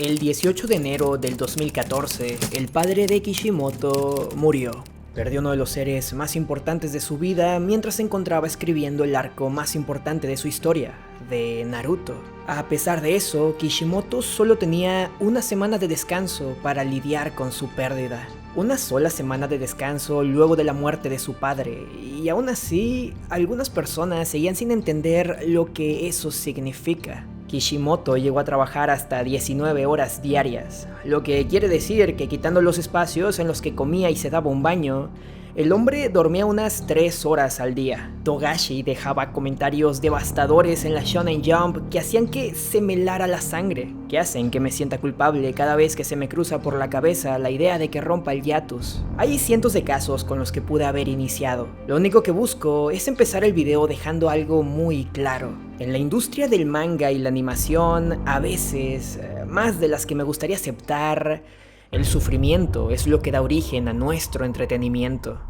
El 18 de enero del 2014, el padre de Kishimoto murió. Perdió uno de los seres más importantes de su vida mientras se encontraba escribiendo el arco más importante de su historia, de Naruto. A pesar de eso, Kishimoto solo tenía una semana de descanso para lidiar con su pérdida. Una sola semana de descanso luego de la muerte de su padre, y aún así, algunas personas seguían sin entender lo que eso significa. Kishimoto llegó a trabajar hasta 19 horas diarias, lo que quiere decir que quitando los espacios en los que comía y se daba un baño, el hombre dormía unas 3 horas al día. Togashi dejaba comentarios devastadores en la Shonen Jump que hacían que se me helara la sangre, que hacen que me sienta culpable cada vez que se me cruza por la cabeza la idea de que rompa el hiatus. Hay cientos de casos con los que pude haber iniciado. Lo único que busco es empezar el video dejando algo muy claro. En la industria del manga y la animación, a veces, más de las que me gustaría aceptar, el sufrimiento es lo que da origen a nuestro entretenimiento.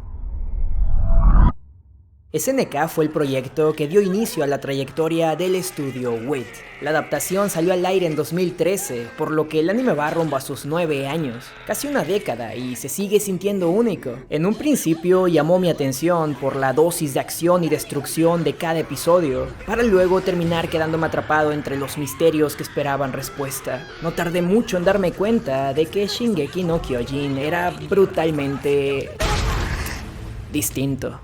SNK fue el proyecto que dio inicio a la trayectoria del estudio WIT. La adaptación salió al aire en 2013, por lo que el anime va rumbo a sus 9 años, casi una década, y se sigue sintiendo único. En un principio llamó mi atención por la dosis de acción y destrucción de cada episodio, para luego terminar quedándome atrapado entre los misterios que esperaban respuesta. No tardé mucho en darme cuenta de que Shingeki no Kyojin era brutalmente distinto.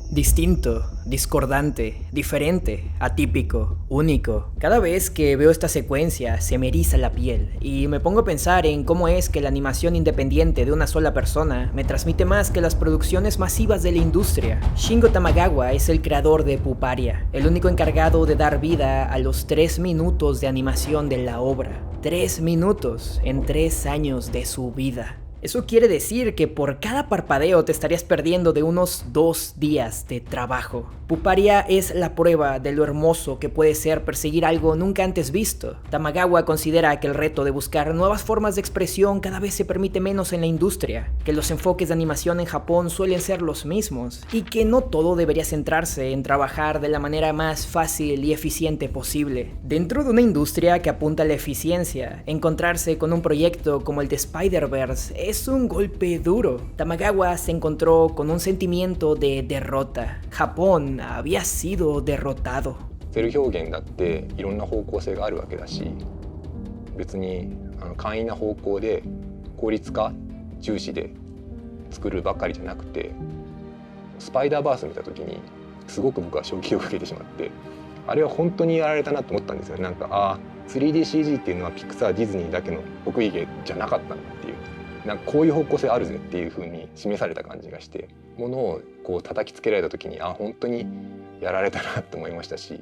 Distinto, discordante, diferente, atípico, único. Cada vez que veo esta secuencia se me eriza la piel y me pongo a pensar en cómo es que la animación independiente de una sola persona me transmite más que las producciones masivas de la industria. Shingo Tamagawa es el creador de Puparia, el único encargado de dar vida a los 3 minutos de animación de la obra. 3 minutos en 3 años de su vida. Eso quiere decir que por cada parpadeo te estarías perdiendo de unos 2 días de trabajo. Puparia es la prueba de lo hermoso que puede ser perseguir algo nunca antes visto. Tamagawa considera que el reto de buscar nuevas formas de expresión cada vez se permite menos en la industria, que los enfoques de animación en Japón suelen ser los mismos, y que no todo debería centrarse en trabajar de la manera más fácil y eficiente posible. Dentro de una industria que apunta a la eficiencia, encontrarse con un proyecto como el de Spider-Verse es un golpe duro. Tamagawa se encontró con un sentimiento de derrota. Japón había sido derrotado. セル表現だっていろんな方向性があるわけだし、別に簡易な方向で効率化重視で作るばかりじゃなくて、スパイダーバース見た時にすごく僕は衝撃を受けてしまって、あれは本当にやられたなと思ったんですよ。なんか3DCG っていうのはピクサーディズニーだけの得意芸じゃなかったんだっていう。なんかこういう方向性あるぜっていう風に示された感じがして、ものをこう叩きつけられた時に本当にやられたなと思いましたし。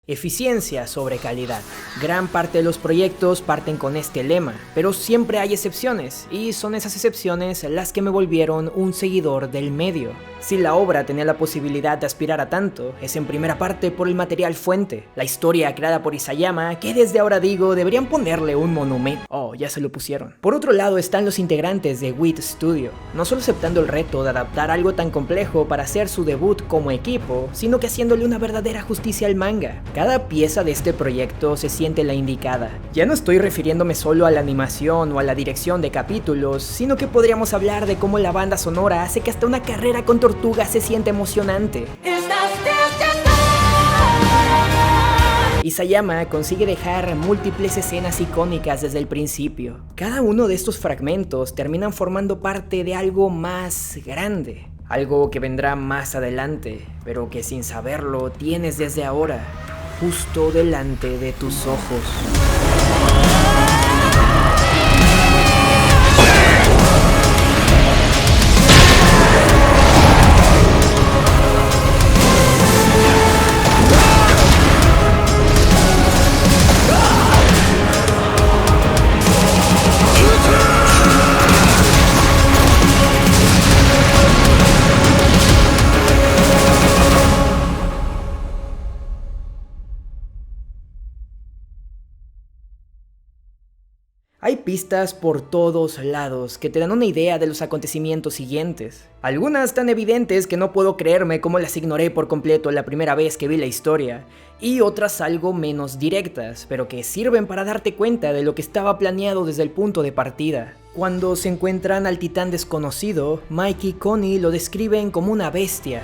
Eficiencia sobre calidad. Gran parte de los proyectos parten con este lema, pero siempre hay excepciones, y son esas excepciones las que me volvieron un seguidor del medio. Si la obra tenía la posibilidad de aspirar a tanto, es en primera parte por el material fuente, la historia creada por Isayama, que desde ahora digo deberían ponerle un monumento. Oh, ya se lo pusieron. Por otro lado están los integrantes de WIT Studio, no solo aceptando el reto de adaptar algo tan complejo para hacer su debut como equipo, sino que haciéndole una verdadera justicia al manga. Cada pieza de este proyecto se siente la indicada. Ya no estoy refiriéndome solo a la animación o a la dirección de capítulos, sino que podríamos hablar de cómo la banda sonora hace que hasta una carrera con tortugas se sienta emocionante. Isayama consigue dejar múltiples escenas icónicas desde el principio. Cada uno de estos fragmentos terminan formando parte de algo más grande. Algo que vendrá más adelante, pero que sin saberlo tienes desde ahora, justo delante de tus ojos. Hay pistas por todos lados que te dan una idea de los acontecimientos siguientes. Algunas tan evidentes que no puedo creerme cómo las ignoré por completo la primera vez que vi la historia, y otras algo menos directas, pero que sirven para darte cuenta de lo que estaba planeado desde el punto de partida. Cuando se encuentran al titán desconocido, Mike y Connie lo describen como una bestia.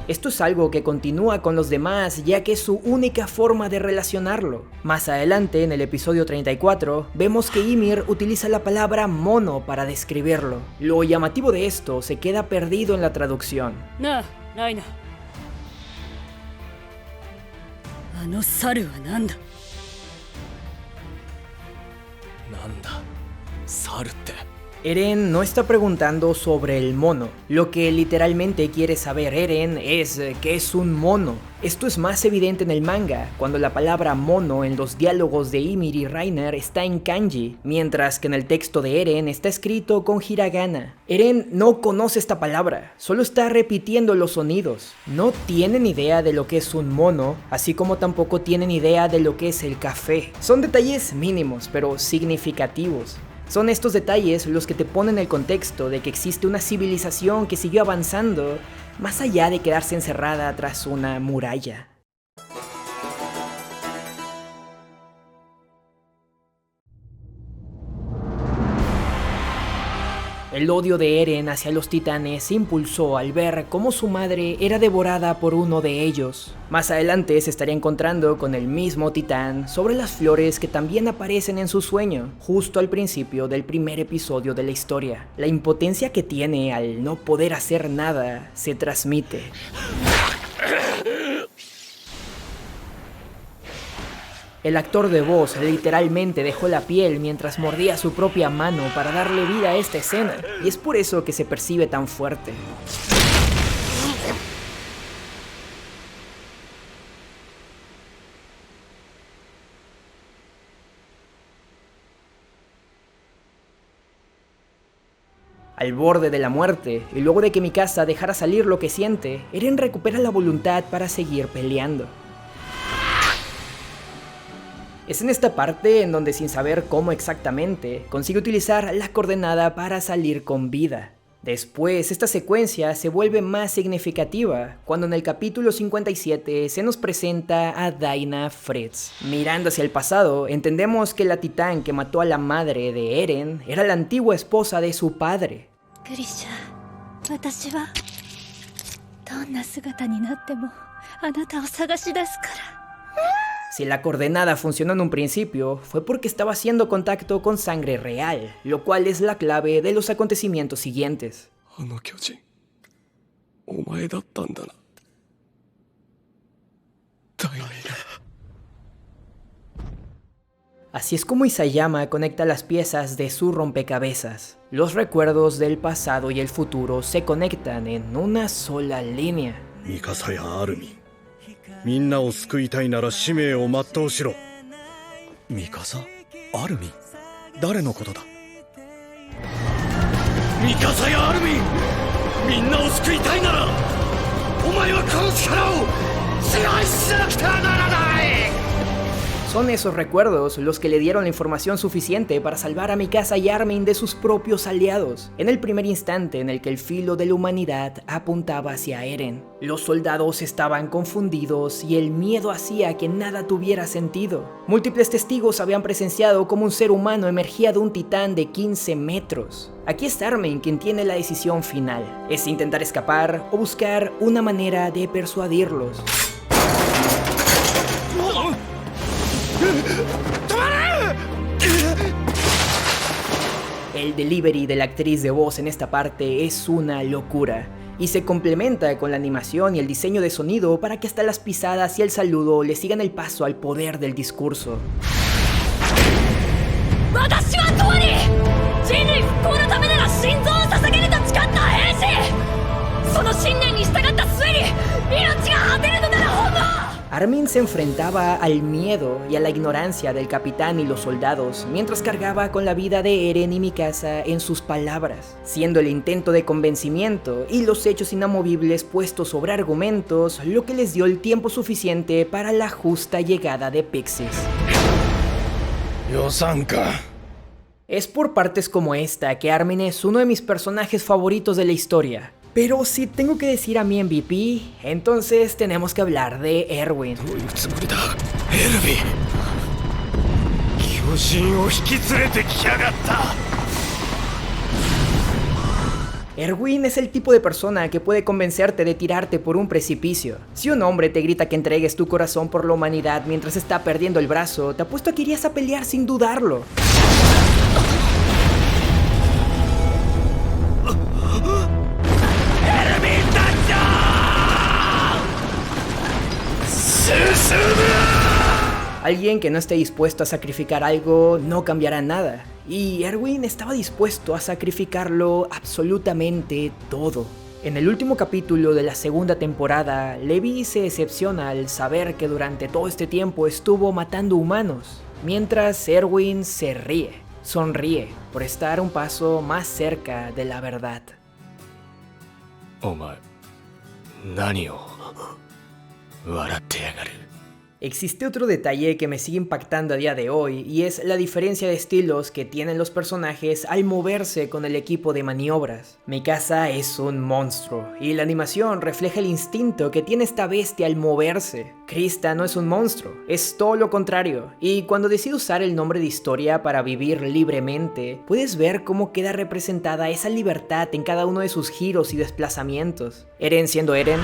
Esto es algo que continúa con los demás, ya que es su única forma de relacionarlo. Más adelante, en el episodio 34, vemos que Ymir utiliza la palabra mono para describirlo. Lo llamativo de esto se queda perdido en la traducción. Eren no está preguntando sobre el mono. Lo que literalmente quiere saber Eren es ¿qué es un mono? Esto es más evidente en el manga, cuando la palabra mono en los diálogos de Ymir y Reiner está en kanji, mientras que en el texto de Eren está escrito con hiragana. Eren no conoce esta palabra, solo está repitiendo los sonidos. No tienen idea de lo que es un mono, así como tampoco tienen idea de lo que es el café. Son detalles mínimos, pero significativos. Son estos detalles los que te ponen el contexto de que existe una civilización que siguió avanzando más allá de quedarse encerrada tras una muralla. El odio de Eren hacia los titanes se impulsó al ver cómo su madre era devorada por uno de ellos. Más adelante se estaría encontrando con el mismo titán sobre las flores que también aparecen en su sueño, justo al principio del primer episodio de la historia. La impotencia que tiene al no poder hacer nada se transmite. El actor de voz literalmente dejó la piel mientras mordía su propia mano para darle vida a esta escena, y es por eso que se percibe tan fuerte. Al borde de la muerte, y luego de que Mikasa dejara salir lo que siente, Eren recupera la voluntad para seguir peleando. Es en esta parte en donde, sin saber cómo exactamente, consigue utilizar la coordenada para salir con vida. Después, esta secuencia se vuelve más significativa cuando en el capítulo 57 se nos presenta a Daina Fritz. Mirando hacia el pasado, entendemos que la titán que mató a la madre de Eren era la antigua esposa de su padre. Si la coordenada funcionó en un principio, fue porque estaba haciendo contacto con sangre real, lo cual es la clave de los acontecimientos siguientes. Así es como Isayama conecta las piezas de su rompecabezas. Los recuerdos del pasado y el futuro se conectan en una sola línea. Mikasa ya Armin. みんなを救いたいなら使命を全うしろ。ミカサ？アルミン？誰のことだ？ミカサやアルミン！みんなを救いたいならお前はこの力を支配しなくてはならない！ Son esos recuerdos los que le dieron la información suficiente para salvar a Mikasa y Armin de sus propios aliados, en el primer instante en el que el filo de la humanidad apuntaba hacia Eren. Los soldados estaban confundidos y el miedo hacía que nada tuviera sentido. Múltiples testigos habían presenciado cómo un ser humano emergía de un titán de 15 metros. Aquí está Armin quien tiene la decisión final, es intentar escapar o buscar una manera de persuadirlos. El delivery de la actriz de voz en esta parte es una locura, y se complementa con la animación y el diseño de sonido para que hasta las pisadas y el saludo le sigan el paso al poder del discurso. Armin se enfrentaba al miedo y a la ignorancia del capitán y los soldados mientras cargaba con la vida de Eren y Mikasa en sus palabras, siendo el intento de convencimiento y los hechos inamovibles puestos sobre argumentos lo que les dio el tiempo suficiente para la justa llegada de Pixis. Yosanka. Es por partes como esta que Armin es uno de mis personajes favoritos de la historia. Pero si tengo que decir a mi MVP, entonces tenemos que hablar de Erwin. Erwin es el tipo de persona que puede convencerte de tirarte por un precipicio. Si un hombre te grita que entregues tu corazón por la humanidad mientras está perdiendo el brazo, te apuesto a que irías a pelear sin dudarlo. Alguien que no esté dispuesto a sacrificar algo no cambiará nada. Y Erwin estaba dispuesto a sacrificarlo absolutamente todo. En el último capítulo de la segunda temporada, Levi se decepciona al saber que durante todo este tiempo estuvo matando humanos, mientras Erwin se sonríe por estar un paso más cerca de la verdad. Existe otro detalle que me sigue impactando a día de hoy y es la diferencia de estilos que tienen los personajes al moverse con el equipo de maniobras. Mikasa es un monstruo y la animación refleja el instinto que tiene esta bestia al moverse. Krista no es un monstruo, es todo lo contrario, y cuando decide usar el nombre de historia para vivir libremente, puedes ver cómo queda representada esa libertad en cada uno de sus giros y desplazamientos. Eren siendo Eren.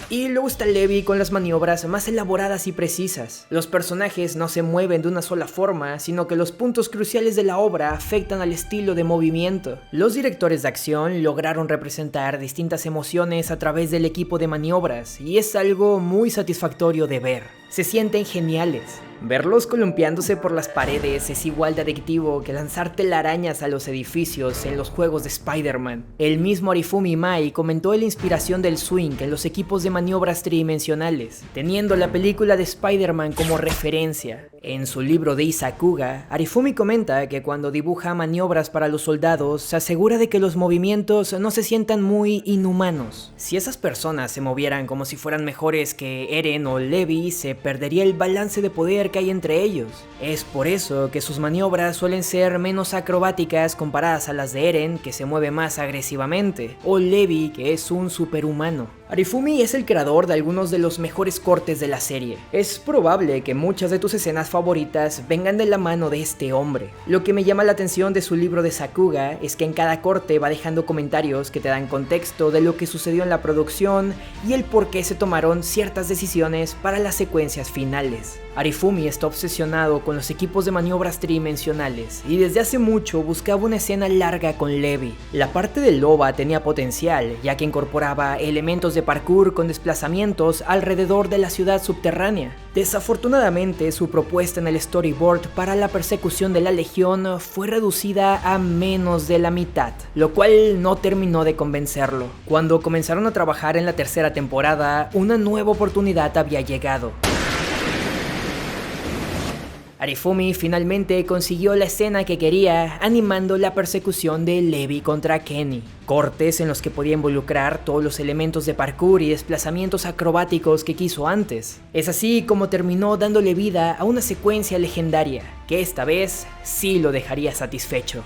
Y luego está Levi con las maniobras más elaboradas y precisas. Los personajes no se mueven de una sola forma, sino que los puntos cruciales de la obra afectan al estilo de movimiento. Los directores de acción lograron representar distintas emociones a través del equipo de maniobras, y es algo muy satisfactorio de ver. Se sienten geniales. Verlos columpiándose por las paredes es igual de adictivo que lanzar telarañas a los edificios en los juegos de Spider-Man. El mismo Arifumi Mai comentó la inspiración del swing en los equipos de maniobras tridimensionales, teniendo la película de Spider-Man como referencia. En su libro de Isakuga, Arifumi comenta que cuando dibuja maniobras para los soldados, se asegura de que los movimientos no se sientan muy inhumanos. Si esas personas se movieran como si fueran mejores que Eren o Levi, se perdería el balance de poder que hay entre ellos. Es por eso que sus maniobras suelen ser menos acrobáticas comparadas a las de Eren, que se mueve más agresivamente, o Levi, que es un superhumano. Arifumi es el creador de algunos de los mejores cortes de la serie. Es probable que muchas de tus escenas favoritas vengan de la mano de este hombre. Lo que me llama la atención de su libro de Sakuga es que en cada corte va dejando comentarios que te dan contexto de lo que sucedió en la producción y el por qué se tomaron ciertas decisiones para las secuencias finales. Arifumi está obsesionado con los equipos de maniobras tridimensionales y desde hace mucho buscaba una escena larga con Levi. La parte de Loba tenía potencial, ya que incorporaba elementos de parkour con desplazamientos alrededor de la ciudad subterránea. Desafortunadamente, su propuesta en el storyboard para la persecución de la Legión fue reducida a menos de la mitad, lo cual no terminó de convencerlo. Cuando comenzaron a trabajar en la tercera temporada, una nueva oportunidad había llegado. Arifumi finalmente consiguió la escena que quería, animando la persecución de Levi contra Kenny. Cortes en los que podía involucrar todos los elementos de parkour y desplazamientos acrobáticos que quiso antes. Es así como terminó dándole vida a una secuencia legendaria, que esta vez sí lo dejaría satisfecho.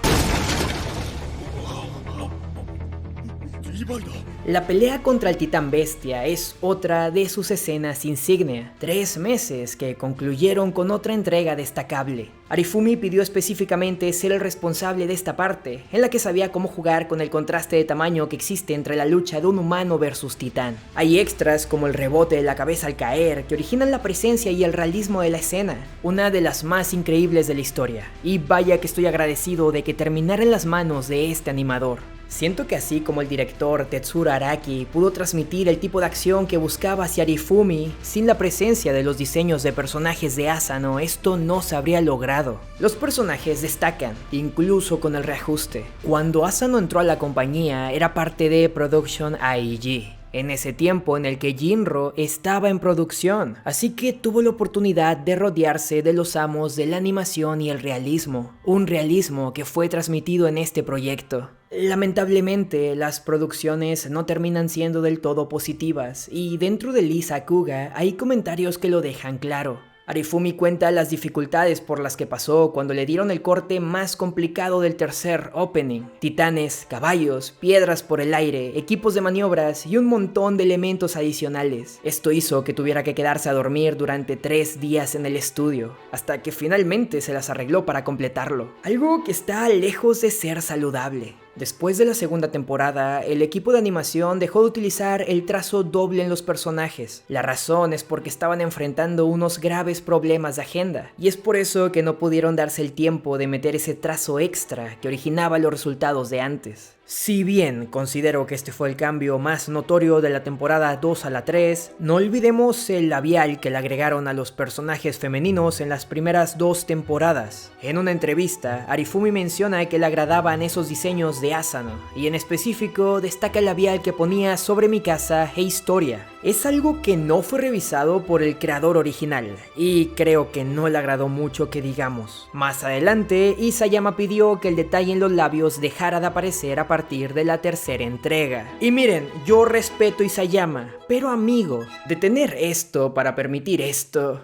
La pelea contra el titán bestia es otra de sus escenas insignia, 3 meses que concluyeron con otra entrega destacable. Arifumi pidió específicamente ser el responsable de esta parte, en la que sabía cómo jugar con el contraste de tamaño que existe entre la lucha de un humano versus titán. Hay extras como el rebote de la cabeza al caer, que originan la presencia y el realismo de la escena, una de las más increíbles de la historia, y vaya que estoy agradecido de que terminara en las manos de este animador. Siento que así como el director Tetsuro Araki pudo transmitir el tipo de acción que buscaba hacia Arifumi, sin la presencia de los diseños de personajes de Asano, esto no se habría logrado. Los personajes destacan, incluso con el reajuste. Cuando Asano entró a la compañía, era parte de Production AEG. en ese tiempo en el que Jinro estaba en producción, así que tuvo la oportunidad de rodearse de los amos de la animación y el realismo, un realismo que fue transmitido en este proyecto. Lamentablemente, las producciones no terminan siendo del todo positivas, y dentro de Lee Sakuga hay comentarios que lo dejan claro. Arifumi cuenta las dificultades por las que pasó cuando le dieron el corte más complicado del tercer opening. Titanes, caballos, piedras por el aire, equipos de maniobras y un montón de elementos adicionales. Esto hizo que tuviera que quedarse a dormir durante 3 días en el estudio, hasta que finalmente se las arregló para completarlo. Algo que está lejos de ser saludable. Después de la segunda temporada, el equipo de animación dejó de utilizar el trazo doble en los personajes. La razón es porque estaban enfrentando unos graves problemas de agenda, y es por eso que no pudieron darse el tiempo de meter ese trazo extra que originaba los resultados de antes. Si bien considero que este fue el cambio más notorio de la temporada 2 a la 3, no olvidemos el labial que le agregaron a los personajes femeninos en las primeras 2 temporadas. En una entrevista, Arifumi menciona que le agradaban esos diseños de Asano, y en específico destaca el labial que ponía sobre Mikasa e Historia. Es algo que no fue revisado por el creador original, y creo que no le agradó mucho que digamos. Más adelante, Isayama pidió que el detalle en los labios dejara de aparecer a partir de la tercera entrega. Y miren, yo respeto Isayama, pero amigo, detener esto para permitir esto...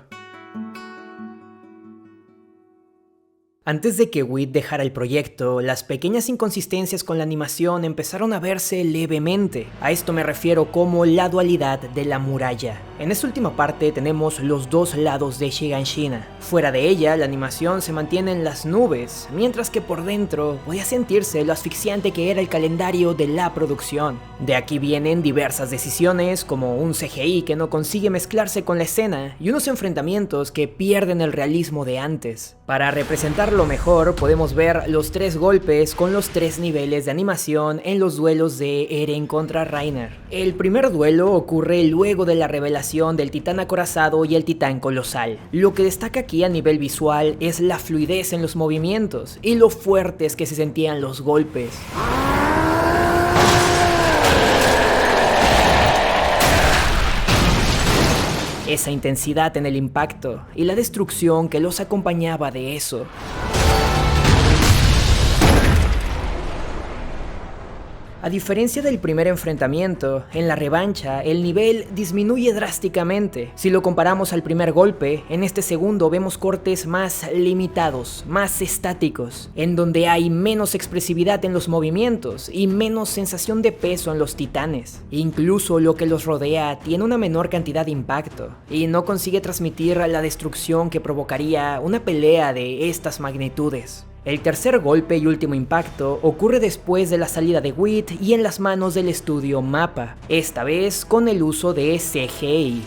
Antes de que WIT dejara el proyecto, las pequeñas inconsistencias con la animación empezaron a verse levemente. A esto me refiero como la dualidad de la muralla. En esta última parte tenemos los dos lados de Shiganshina. Fuera de ella, la animación se mantiene en las nubes, mientras que por dentro podía sentirse lo asfixiante que era el calendario de la producción. De aquí vienen diversas decisiones, como un CGI que no consigue mezclarse con la escena y unos enfrentamientos que pierden el realismo de antes. Para representarlo mejor, podemos ver los 3 golpes con los 3 niveles de animación en los duelos de Eren contra Reiner. El primer duelo ocurre luego de la revelación del titán acorazado y el titán colosal. Lo que destaca aquí a nivel visual es la fluidez en los movimientos y lo fuertes que se sentían los golpes. Esa intensidad en el impacto y la destrucción que los acompañaba de eso. A diferencia del primer enfrentamiento, en la revancha el nivel disminuye drásticamente. Si lo comparamos al primer golpe, en este segundo vemos cortes más limitados, más estáticos, en donde hay menos expresividad en los movimientos y menos sensación de peso en los titanes. Incluso lo que los rodea tiene una menor cantidad de impacto y no consigue transmitir la destrucción que provocaría una pelea de estas magnitudes. El tercer golpe y último impacto ocurre después de la salida de WIT y en las manos del estudio MAPPA, esta vez con el uso de CGI.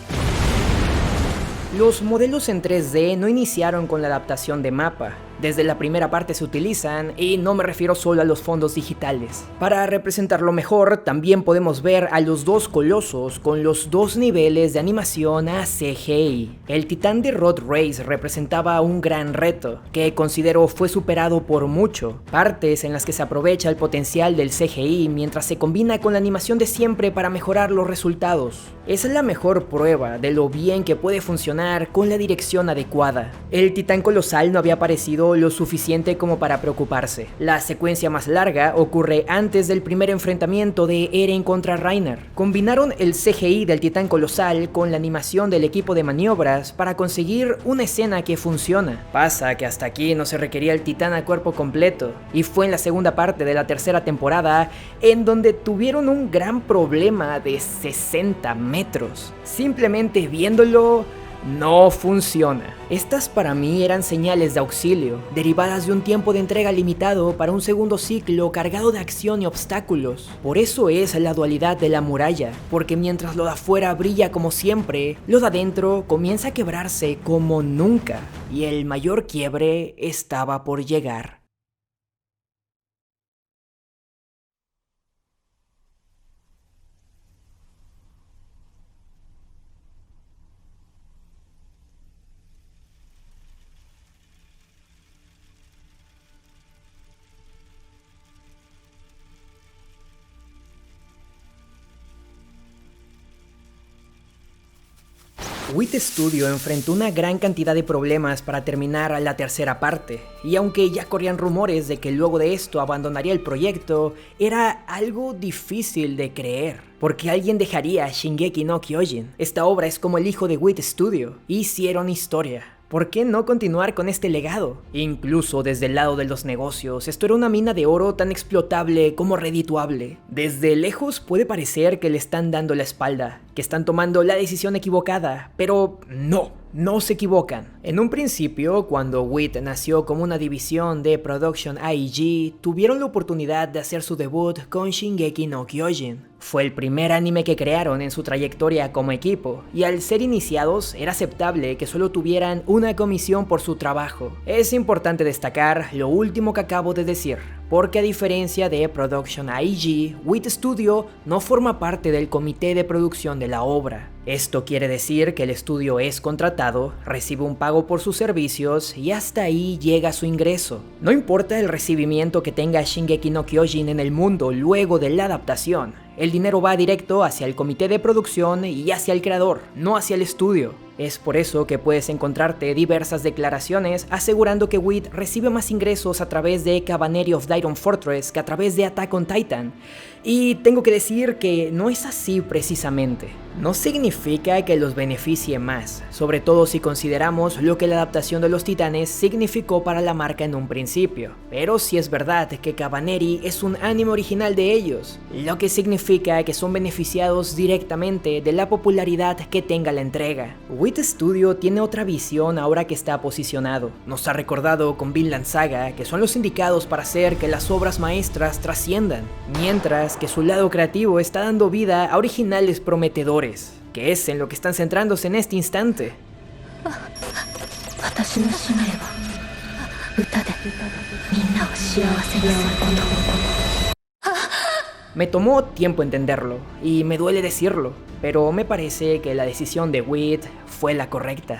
Los modelos en 3D no iniciaron con la adaptación de MAPPA. Desde la primera parte se utilizan, y no me refiero solo a los fondos digitales. Para representarlo mejor, también podemos ver a los dos colosos con los 2 niveles de animación a CGI. El titán de Rod Race representaba un gran reto, que considero fue superado por mucho. Partes en las que se aprovecha el potencial del CGI mientras se combina con la animación de siempre para mejorar los resultados. Es la mejor prueba de lo bien que puede funcionar con la dirección adecuada. El titán colosal no había aparecido lo suficiente como para preocuparse. La secuencia más larga ocurre antes del primer enfrentamiento de Eren contra Reiner. Combinaron el CGI del titán colosal con la animación del equipo de maniobras para conseguir una escena que funciona. Pasa que hasta aquí no se requería el titán a cuerpo completo, y fue en la segunda parte de la tercera temporada en donde tuvieron un gran problema de 60 metros. Simplemente viéndolo, no funciona. Estas para mí eran señales de auxilio, derivadas de un tiempo de entrega limitado para un segundo ciclo cargado de acción y obstáculos. Por eso es la dualidad de la muralla, porque mientras lo de afuera brilla como siempre, lo de adentro comienza a quebrarse como nunca, y el mayor quiebre estaba por llegar. WIT Studio enfrentó una gran cantidad de problemas para terminar la tercera parte, y aunque ya corrían rumores de que luego de esto abandonaría el proyecto, era algo difícil de creer. Porque alguien dejaría Shingeki no Kyojin. Esta obra es como el hijo de WIT Studio. Hicieron historia. ¿Por qué no continuar con este legado? Incluso desde el lado de los negocios, esto era una mina de oro tan explotable como redituable. Desde lejos puede parecer que le están dando la espalda, que están tomando la decisión equivocada, pero no se equivocan. En un principio, cuando WIT nació como una división de Production IG, tuvieron la oportunidad de hacer su debut con Shingeki no Kyojin. Fue el primer anime que crearon en su trayectoria como equipo, y al ser iniciados era aceptable que solo tuvieran una comisión por su trabajo. Es importante destacar lo último que acabo de decir, porque a diferencia de Production IG, WIT Studio no forma parte del comité de producción de la obra. Esto quiere decir que el estudio es contratado, recibe un pago por sus servicios y hasta ahí llega su ingreso. No importa el recibimiento que tenga Shingeki no Kyojin en el mundo luego de la adaptación, el dinero va directo hacia el comité de producción y hacia el creador, no hacia el estudio. Es por eso que puedes encontrarte diversas declaraciones asegurando que WIT recibe más ingresos a través de Cavalry of the Iron Fortress que a través de Attack on Titan. Y tengo que decir que no es así precisamente. No significa que los beneficie más, sobre todo si consideramos lo que la adaptación de los Titanes significó para la marca en un principio. Pero sí es verdad que Cavalry es un anime original de ellos, lo que significa que son beneficiados directamente de la popularidad que tenga la entrega. WIT Studio tiene otra visión ahora que está posicionado. Nos ha recordado con Vinland Saga que son los indicados para hacer que las obras maestras trasciendan, mientras que su lado creativo está dando vida a originales prometedores, que es en lo que están centrándose en este instante. Me tomó tiempo entenderlo, y me duele decirlo, pero me parece que la decisión de WIT fue la correcta.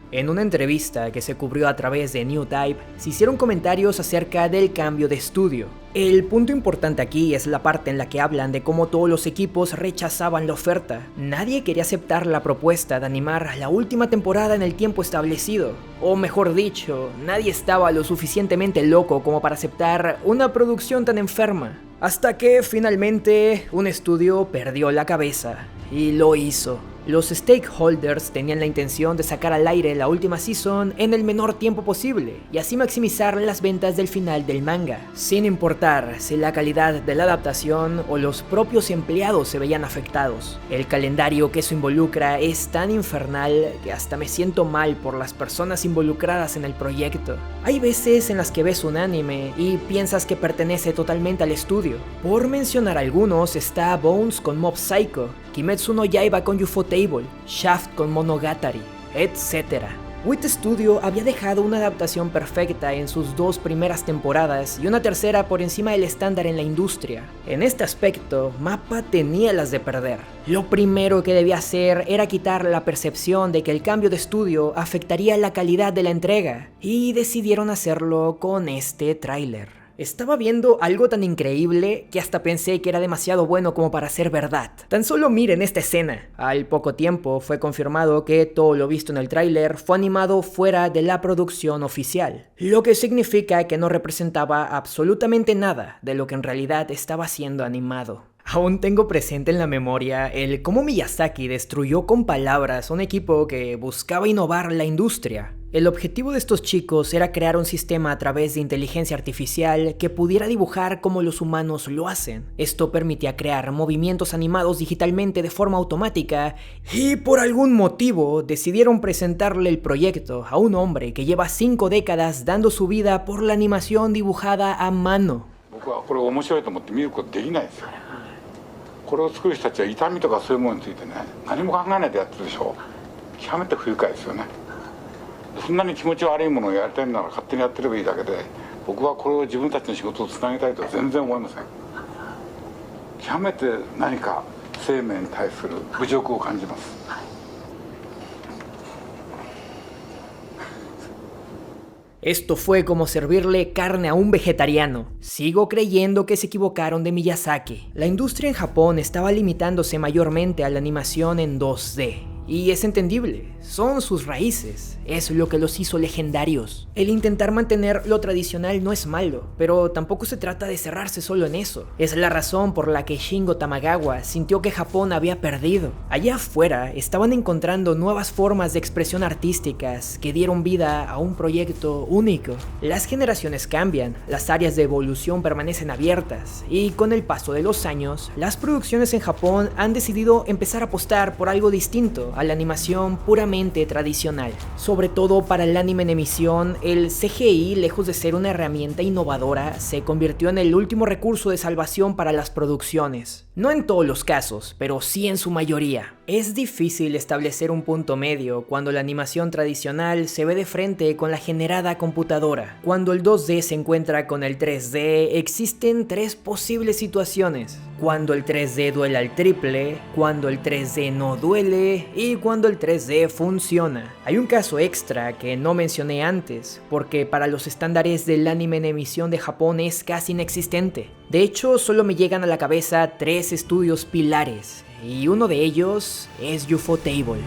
En una entrevista que se cubrió a través de New Type, se hicieron comentarios acerca del cambio de estudio. El punto importante aquí es la parte en la que hablan de cómo todos los equipos rechazaban la oferta. Nadie quería aceptar la propuesta de animar la última temporada en el tiempo establecido. O mejor dicho, nadie estaba lo suficientemente loco como para aceptar una producción tan enferma. Hasta que finalmente un estudio perdió la cabeza y lo hizo. Los stakeholders tenían la intención de sacar al aire la última season en el menor tiempo posible y así maximizar las ventas del final del manga, sin importar si la calidad de la adaptación o los propios empleados se veían afectados. El calendario que eso involucra es tan infernal que hasta me siento mal por las personas involucradas en el proyecto. Hay veces en las que ves un anime y piensas que pertenece totalmente al estudio. Por mencionar algunos está Bones con Mob Psycho, Kimetsu no Yaiba con Ufotable, Shaft con Monogatari, etc. WIT Studio había dejado una adaptación perfecta en sus dos primeras temporadas y una tercera por encima del estándar en la industria. En este aspecto, MAPPA tenía las de perder. Lo primero que debía hacer era quitar la percepción de que el cambio de estudio afectaría la calidad de la entrega, y decidieron hacerlo con este tráiler. Estaba viendo algo tan increíble que hasta pensé que era demasiado bueno como para ser verdad. Tan solo miren esta escena. Al poco tiempo fue confirmado que todo lo visto en el tráiler fue animado fuera de la producción oficial, lo que significa que no representaba absolutamente nada de lo que en realidad estaba siendo animado. Aún tengo presente en la memoria el cómo Miyazaki destruyó con palabras un equipo que buscaba innovar la industria. El objetivo de estos chicos era crear un sistema a través de inteligencia artificial que pudiera dibujar como los humanos lo hacen. Esto permitía crear movimientos animados digitalmente de forma automática, y por algún motivo decidieron presentarle el proyecto a un hombre que lleva 5 décadas dando su vida por la animación dibujada a mano. これを作る人たちは痛みとかそういうものについてね何も考えないでやってるでしょ。極めて不愉快ですよね。そんなに気持ち悪いものをやりたいなら勝手にやってればいいだけで、僕はこれを自分たちの仕事をつなげたいとは全然思いません。極めて何か生命に対する侮辱を感じます。Esto fue como servirle carne a un vegetariano. Sigo creyendo que se equivocaron de Miyazaki. La industria en Japón estaba limitándose mayormente a la animación en 2D. Y es entendible, son sus raíces, es lo que los hizo legendarios. El intentar mantener lo tradicional no es malo, pero tampoco se trata de cerrarse solo en eso. Es la razón por la que Shingo Tamagawa sintió que Japón había perdido. Allá afuera estaban encontrando nuevas formas de expresión artísticas que dieron vida a un proyecto único. Las generaciones cambian, las áreas de evolución permanecen abiertas, y con el paso de los años, las producciones en Japón han decidido empezar a apostar por algo distinto a la animación puramente tradicional. Sobre todo para el anime en emisión, el CGI, lejos de ser una herramienta innovadora, se convirtió en el último recurso de salvación para las producciones. No en todos los casos, pero sí en su mayoría. Es difícil establecer un punto medio cuando la animación tradicional se ve de frente con la generada computadora. Cuando el 2D se encuentra con el 3D, existen tres posibles situaciones. Cuando el 3D duele al triple, cuando el 3D no duele y cuando el 3D funciona. Hay un caso extra que no mencioné antes, porque para los estándares del anime en emisión de Japón es casi inexistente. De hecho, solo me llegan a la cabeza 3 estudios pilares, y uno de ellos es Ufotable.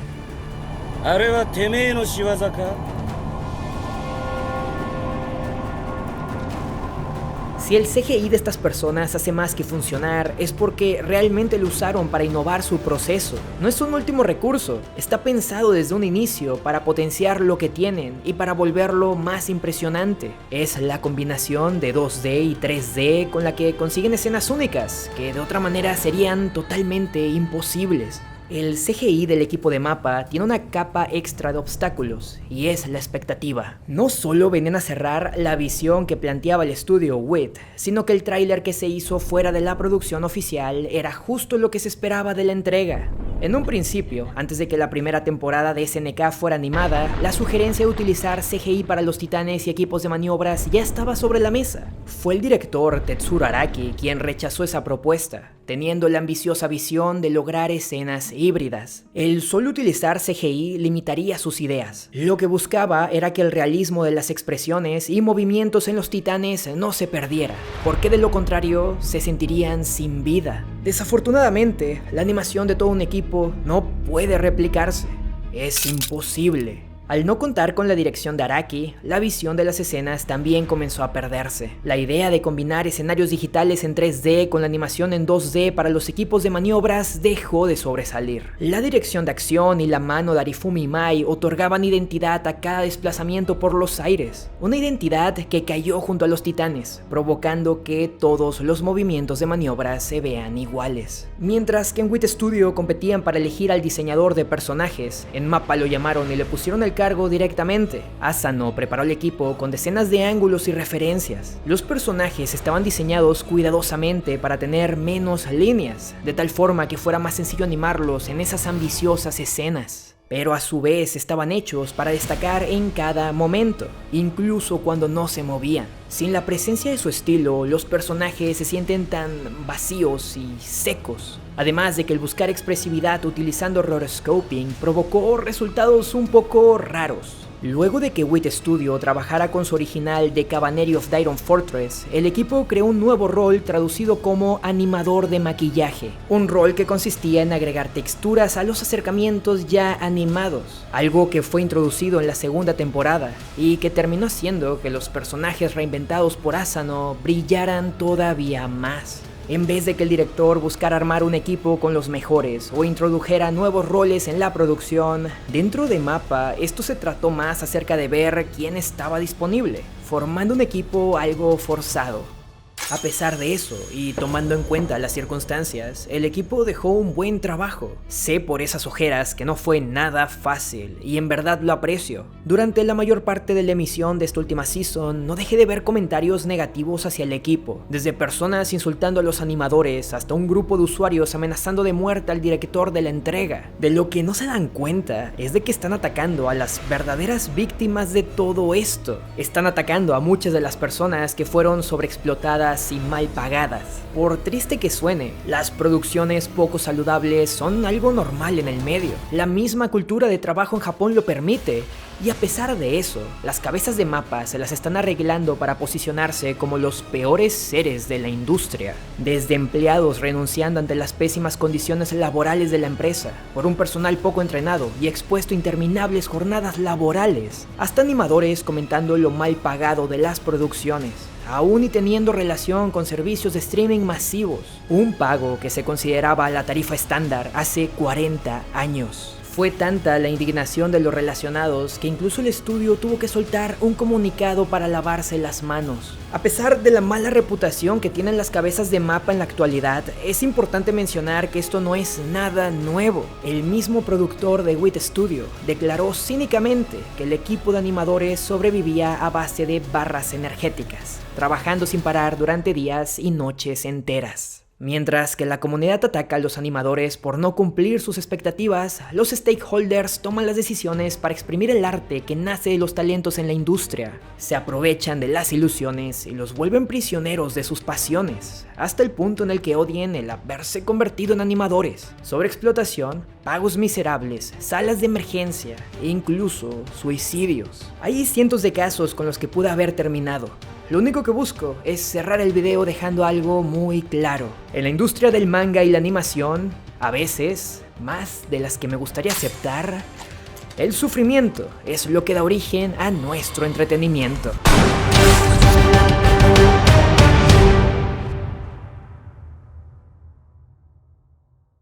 Si el CGI de estas personas hace más que funcionar, es porque realmente lo usaron para innovar su proceso. No es un último recurso, está pensado desde un inicio para potenciar lo que tienen y para volverlo más impresionante. Es la combinación de 2D y 3D con la que consiguen escenas únicas, que de otra manera serían totalmente imposibles. El CGI del equipo de MAPPA tiene una capa extra de obstáculos, y es la expectativa. No solo venían a cerrar la visión que planteaba el estudio WIT, sino que el tráiler que se hizo fuera de la producción oficial era justo lo que se esperaba de la entrega. En un principio, antes de que la primera temporada de SNK fuera animada, la sugerencia de utilizar CGI para los titanes y equipos de maniobras ya estaba sobre la mesa. Fue el director Tetsuro Araki quien rechazó esa propuesta, teniendo la ambiciosa visión de lograr escenas híbridas. El solo utilizar CGI limitaría sus ideas. Lo que buscaba era que el realismo de las expresiones y movimientos en los titanes no se perdiera, porque de lo contrario se sentirían sin vida. Desafortunadamente, la animación de todo un equipo no puede replicarse. Es imposible. Al no contar con la dirección de Araki, la visión de las escenas también comenzó a perderse. La idea de combinar escenarios digitales en 3D con la animación en 2D para los equipos de maniobras dejó de sobresalir. La dirección de acción y la mano de Arifumi Mai otorgaban identidad a cada desplazamiento por los aires. Una identidad que cayó junto a los titanes, provocando que todos los movimientos de maniobras se vean iguales. Mientras que en WIT Studio competían para elegir al diseñador de personajes, en MAPPA lo llamaron y le pusieron el cargo directamente. Asano preparó el equipo con decenas de ángulos y referencias. Los personajes estaban diseñados cuidadosamente para tener menos líneas, de tal forma que fuera más sencillo animarlos en esas ambiciosas escenas. Pero a su vez estaban hechos para destacar en cada momento, incluso cuando no se movían. Sin la presencia de su estilo, los personajes se sienten tan vacíos y secos. Además de que el buscar expresividad utilizando rotoscoping provocó resultados un poco raros. Luego de que WIT Studio trabajara con su original The Cavalry of the Iron Fortress, el equipo creó un nuevo rol traducido como animador de maquillaje, un rol que consistía en agregar texturas a los acercamientos ya animados, algo que fue introducido en la segunda temporada y que terminó haciendo que los personajes reinventados por Asano brillaran todavía más. En vez de que el director buscara armar un equipo con los mejores o introdujera nuevos roles en la producción, dentro de MAPPA esto se trató más acerca de ver quién estaba disponible, formando un equipo algo forzado. A pesar de eso, y tomando en cuenta las circunstancias, el equipo dejó un buen trabajo. Sé por esas ojeras que no fue nada fácil, y en verdad lo aprecio. Durante la mayor parte de la emisión de esta última season, no dejé de ver comentarios negativos hacia el equipo, desde personas insultando a los animadores, hasta un grupo de usuarios amenazando de muerte al director de la entrega. De lo que no se dan cuenta es de que están atacando a las verdaderas víctimas de todo esto. Están atacando a muchas de las personas que fueron sobreexplotadas duras y mal pagadas. Por triste que suene, las producciones poco saludables son algo normal en el medio. La misma cultura de trabajo en Japón lo permite. Y a pesar de eso, las cabezas de MAPPA se las están arreglando para posicionarse como los peores seres de la industria. Desde empleados renunciando ante las pésimas condiciones laborales de la empresa, por un personal poco entrenado y expuesto a interminables jornadas laborales, hasta animadores comentando lo mal pagado de las producciones, aún y teniendo relación con servicios de streaming masivos, un pago que se consideraba la tarifa estándar hace 40 años. Fue tanta la indignación de los relacionados que incluso el estudio tuvo que soltar un comunicado para lavarse las manos. A pesar de la mala reputación que tienen las cabezas de MAPPA en la actualidad, es importante mencionar que esto no es nada nuevo. El mismo productor de WIT Studio declaró cínicamente que el equipo de animadores sobrevivía a base de barras energéticas, trabajando sin parar durante días y noches enteras. Mientras que la comunidad ataca a los animadores por no cumplir sus expectativas, los stakeholders toman las decisiones para exprimir el arte que nace de los talentos en la industria. Se aprovechan de las ilusiones y los vuelven prisioneros de sus pasiones, hasta el punto en el que odien el haberse convertido en animadores. Sobreexplotación, pagos miserables, salas de emergencia e incluso suicidios. Hay cientos de casos con los que pude haber terminado. Lo único que busco es cerrar el video dejando algo muy claro. En la industria del manga y la animación, a veces, más de las que me gustaría aceptar, el sufrimiento es lo que da origen a nuestro entretenimiento.